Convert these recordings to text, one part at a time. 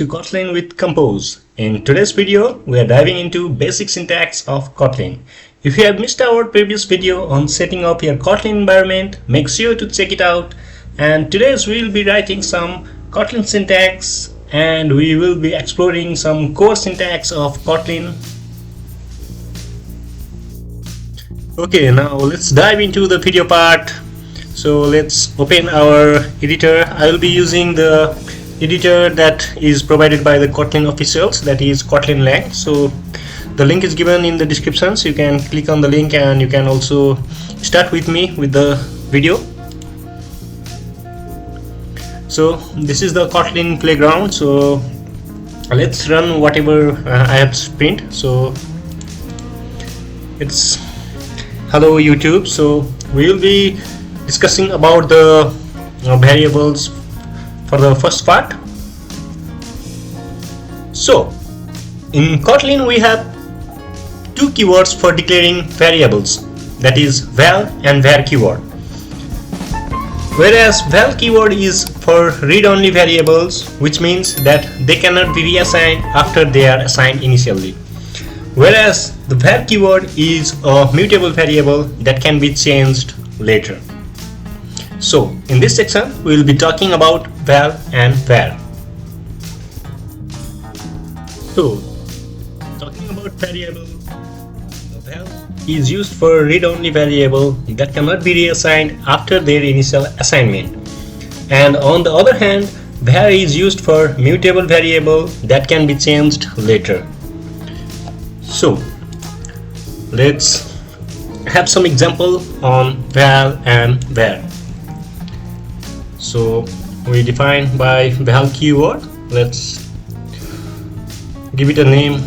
to Kotlin with Compose. In today's video, we are diving into basic syntax of Kotlin. If you have missed our previous video on setting up your Kotlin environment, make sure to check it out. And today we will be writing some Kotlin syntax and we will be exploring some core syntax of Kotlin. Okay, now let's dive into the video part. So let's open our editor. I will be using the editor that is provided by the Kotlin officials, that is Kotlin Lang. So the link is given in the description, so you can click on the link and you can also start with me with the video. So this is the Kotlin playground. So let's run whatever I have print. So it's hello YouTube. So we will be discussing about the variables for the first part. So in Kotlin we have two keywords for declaring variables, that is val and var keyword. Whereas val keyword is for read-only variables, which means that they cannot be reassigned after they are assigned initially. Whereas the var keyword is a mutable variable that can be changed later. So in this section we will be talking about val and var. So talking about variable, val is used for read-only variable that cannot be reassigned after their initial assignment, and on the other hand var is used for mutable variable that can be changed later. So let's have some example on val and var. So we define by val keyword. Let's give it a name,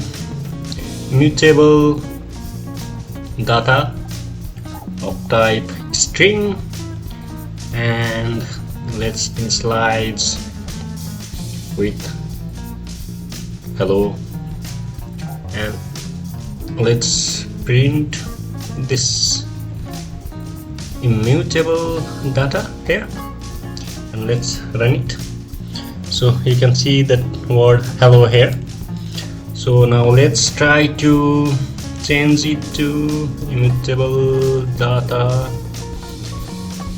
mutable data of type string, and let's initialize with hello, and let's print this immutable data here, and let's run it. So you can see that word hello here. So now let's try to change it to immutable data.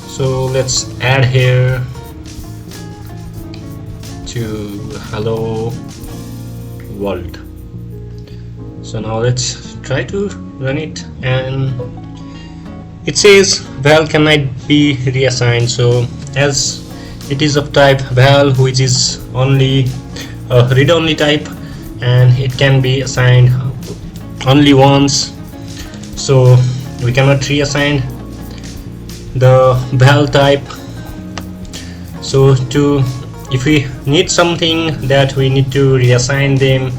So let's add here to hello world. So now let's try to run it, and it says val cannot be reassigned. So as it is of type val, which is only a read-only type, and it can be assigned only once, so we cannot reassign the val type. So if we need something that we need to reassign them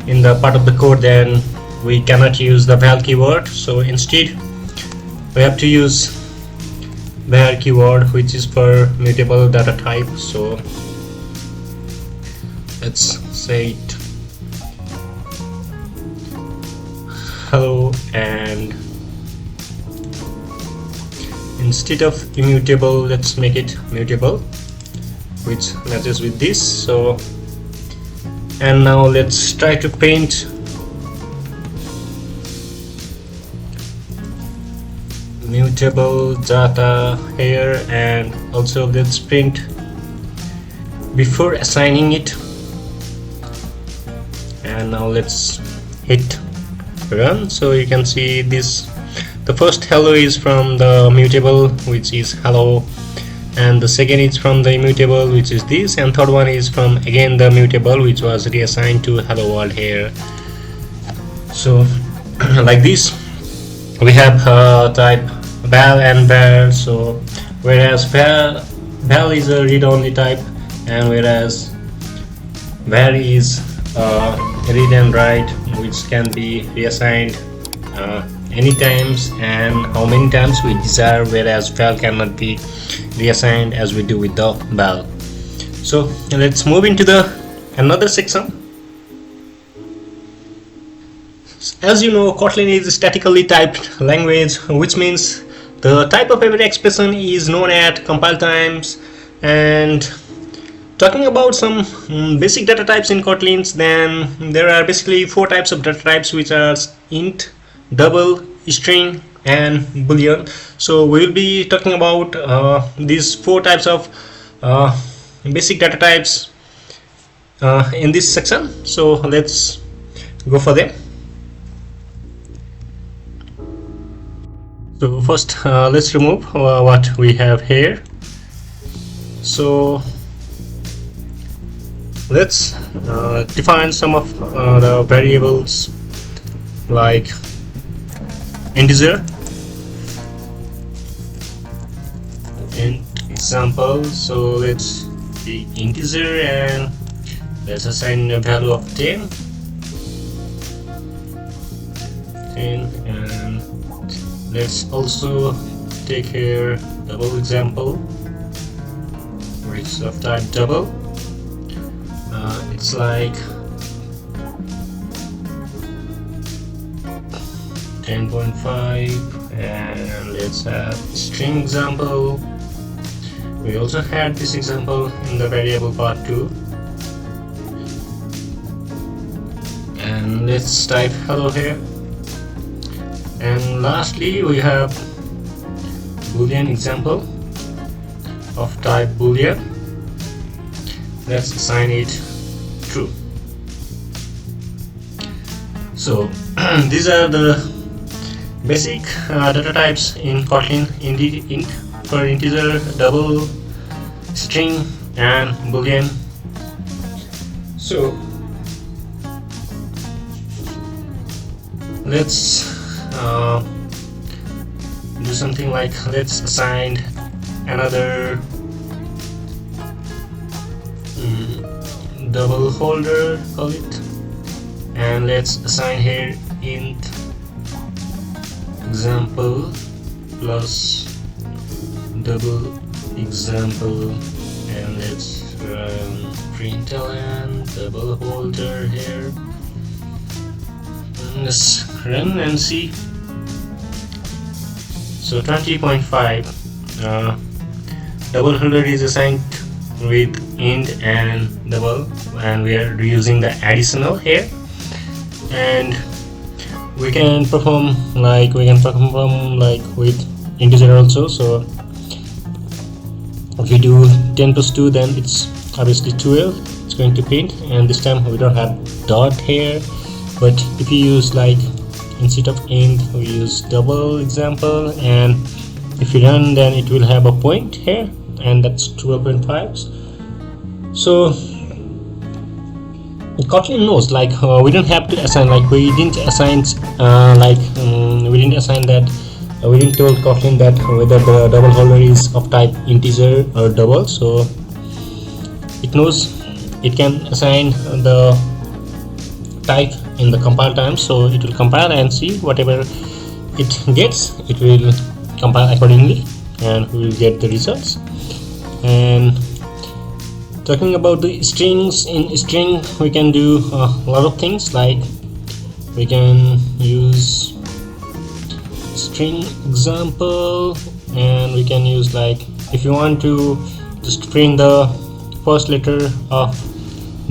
in the part of the code, then we cannot use the val keyword. So instead we have to use var keyword, which is for mutable data type. So let's say it hello, and instead of immutable let's make it mutable, which matches with this. So and now let's try to paint mutable data here, and also let's print before assigning it. And now let's hit run. So you can see this, the first hello is from the mutable, which is hello, and the second is from the immutable, which is this, and third one is from again the mutable, which was reassigned to hello world here. So like this we have type val and var. So whereas val is a read-only type, and whereas var is read and write, which can be reassigned any times and how many times we desire, whereas val cannot be reassigned as we do with the val. So let's move into the another section. As you know, Kotlin is a statically typed language, which means the type of every expression is known at compile times, and Talking about some basic data types in Kotlin, then there are basically four types of data types, which are int, double, string, and boolean. So we will be talking about these four types of basic data types in this section. So let's go for them. So first let's remove what we have here. So let's define some of the variables like integer, int example. So let's be integer and let's assign a value of 10, and let's also take here double example, which is of type double. It's like 10.5, and let's have string example. We also had this example in the variable part 2, and let's type hello here. And lastly we have Boolean example of type Boolean. Let's assign it true. So these are the basic data types in Kotlin, int for integer, double, string, and boolean. So let's do something like, let's assign another double holder, call it, and let's assign here int example plus double example, and let's run println double holder here, and let's run and see. So 20.5 double holder is assigned with int and double, and we are using the additional here, and we can perform like with integer also. So if we do 10 plus 2, then it's obviously 12, it's going to print, and this time we don't have dot here. But if you use like, instead of int we use double example, and if you run, then it will have a point here, and that's 12.5. So Kotlin knows like we don't have to assign, like we didn't assign that we didn't tell Kotlin that whether the double holder is of type integer or double. So it knows it can assign the type in the compile time. So it will compile and see whatever it gets, it will compile accordingly, and we will get the results. And talking about the strings, in string we can do a lot of things, like we can use string example, and we can use, like if you want to just print the first letter of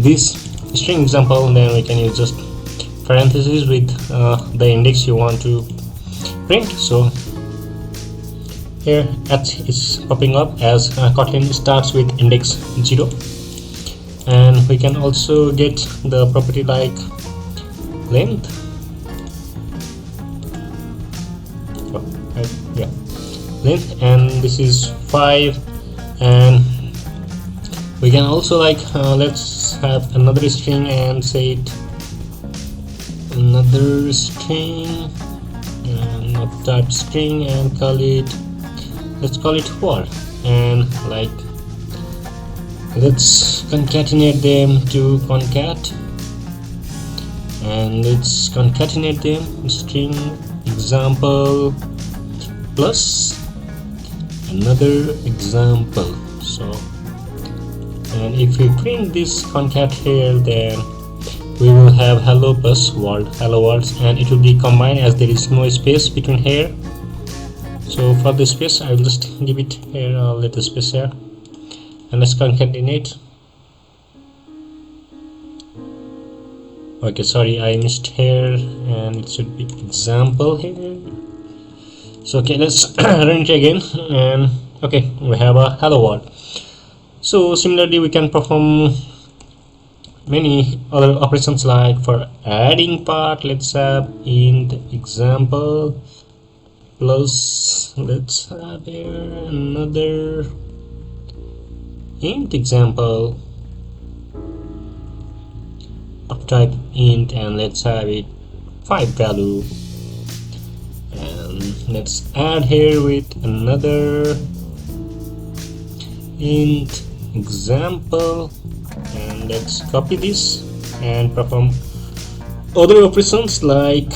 this string example, then we can use just parentheses with the index you want to print. So here h is popping up as Kotlin starts with index 0, and we can also get the property like length, length, and this is 5. And we can also like let's have another string and say it another string, and not type string, and call it, let's call it word, and like let's concatenate them to concat, and let's concatenate them string example plus another example. So, and if we print this concat here, then we will have hello plus world, hello worlds, and it will be combined as there is no space between here. So for the space I will just give it here a little space here, and let's concatenate Okay, sorry, I missed here, and it should be example here. So okay, let's run it again, and okay, we have a hello world. So similarly, we can perform many other operations, like for adding part, let's have int example plus, let's have here another int example of type int, and let's have it 5 value, and let's add here with another int example, and let's copy this and perform other operations like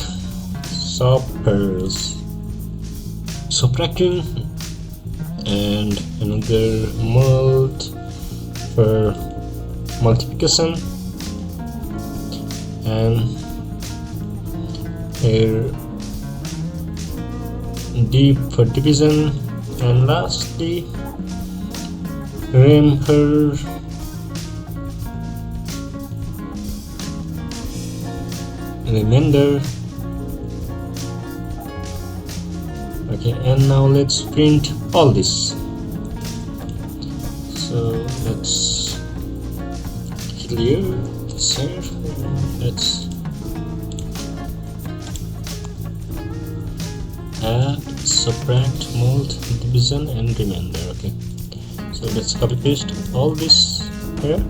subtracting, and another mult for multiplication, and here div for division, and lastly rem for remainder. Okay, and now let's print all this. So let's clear this here. Let's add, subtract, mult, division, and remainder. Okay, so let's copy paste all this here.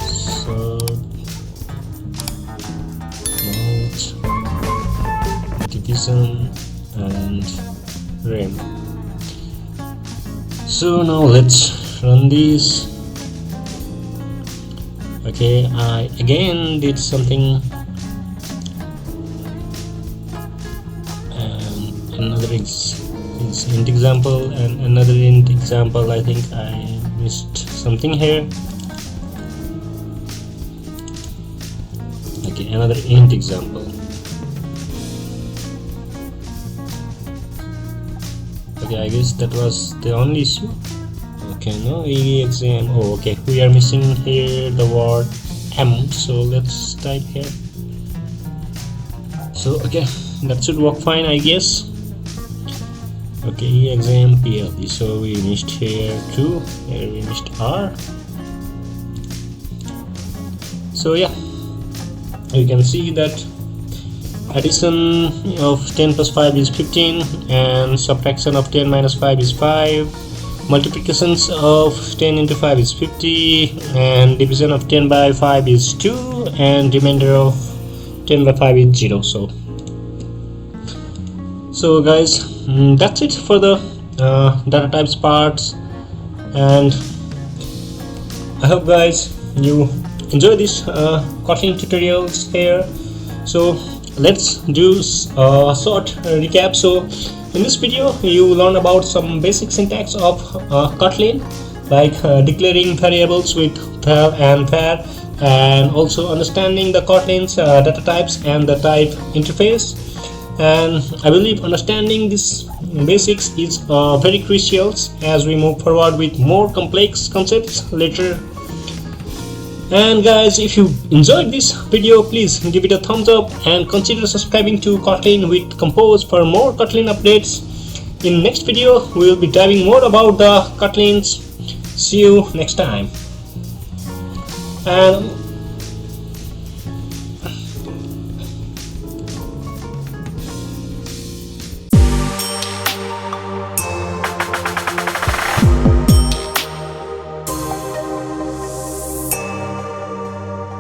So mult, division, and rem. So now let's run these. Okay, I again did something, and another is int example, and another int example. I think I missed something here. Okay, another int example. Okay, I guess that was the only issue. Okay, no exam. Oh, okay, we are missing here the word m, so let's type here. So okay, that should work fine, I guess. Okay, exam PLD. So we missed here too. Here we missed R. So yeah, you can see that addition of 10 plus 5 is 15, and subtraction of 10 minus 5 is 5, multiplications of 10 into 5 is 50, and division of 10 by 5 is 2, and remainder of 10 by 5 is 0. So guys, that's it for the data types parts, and I hope guys you enjoy this Kotlin tutorials here. So let's do a short recap. So in this video you learn about some basic syntax of Kotlin, like declaring variables with var and var, and also understanding the Kotlin's data types and the type interface. And I believe understanding these basics is very crucial as we move forward with more complex concepts later. And guys, if you enjoyed this video, please give it a thumbs up and consider subscribing to Kotlin with Compose for more Kotlin updates. In next video, we will be diving more about the Kotlins. See you next time. And